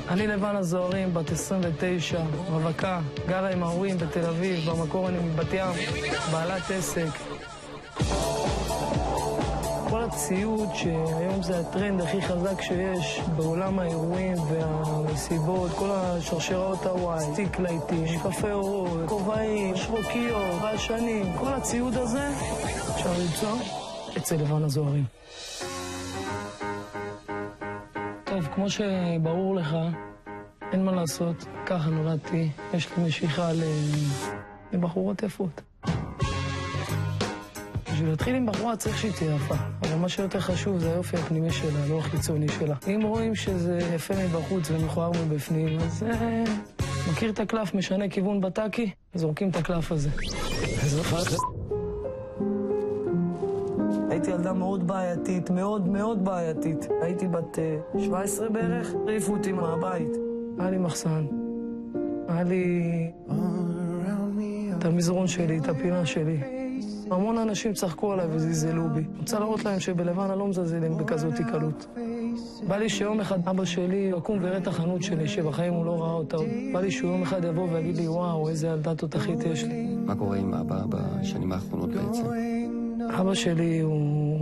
אני לבנה זוהרים, בת 29, רווקה, גרה עם ההורים בתל אביב, במקור אני מבת ים, בעלת עסק. כל הציוד שהיום זה הטרנד הכי חזק שיש בעולם האירועים והמסיבות, כל השרשראות הוואי, טיקלייטים, שקפי אורות, כובעים, שרוקיות, רעשנים, כל הציוד הזה אפשר למצוא אצל לבנה זוהרים. טוב, כמו שברור לך, אין מה לעשות, ככה נולדתי, יש לי משיכה לבחורות יפות. בשביל להתחיל עם בחורה צריך שהיא תהיה יפה, אבל מה שיותר חשוב זה היופי הפנימי שלה, לא החיצוני שלה. אם רואים שזה יפה מבחוץ ומכוער מבפנים, אז מכיר את הקלף, משנה כיוון בטקי, זורקים את הקלף הזה. הייתי ילדה מאוד בעייתית, מאוד מאוד בעייתית. הייתי בת 17 בערך, העיפו אותי מהבית. היה לי מחסן, היה לי את המזרון שלי, את הפינה שלי. המון אנשים צחקו עליי וזלזלו בי. רוצה להראות להם שבלבנה לא מזלזלים בכזאת קלות. בא לי שיום אחד אבא שלי יקום ויראה את החנות שלי, שבחיים הוא לא ראה אותה. בא לי שיום אחד יבוא ויגיד לי, וואו, איזה ילדה תותחית יש לי. מה קורה עם אבא בשנים האחרונות בעצם? אבא שלי הוא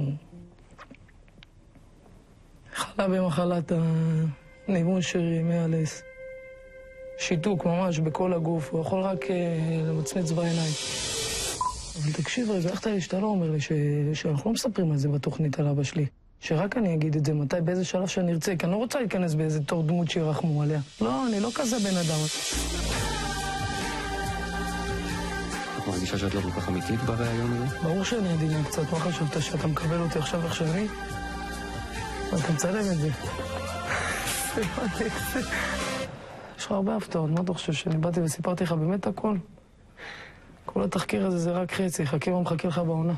חלה במחלת הניוון שרירים, מאלס. שיתוק ממש בכל הגוף, הוא יכול רק למצמץ בעיניים. אבל תקשיב רגע, איך שאתה לא אומר לי שאנחנו לא מספרים על זה בתוכנית על אבא שלי? שרק אני אגיד את זה מתי, באיזה שלב שאני ארצה, כי אני לא רוצה להיכנס באיזה תור דמות שירחמו עליה. לא, אני לא כזה בן אדם. את מרגישה שאת לא כל כך אמיתית ברעיון הזה? ברור שאני עדינה קצת, מה חשבת שאתה מקבל אותי עכשיו איך שאני? אתה מצלם את זה. יש לך הרבה הפתעות, מה אתה חושב שאני באתי וסיפרתי לך באמת הכל? כל התחקיר הזה זה רק חצי, חכה מה מחכה לך בעונה.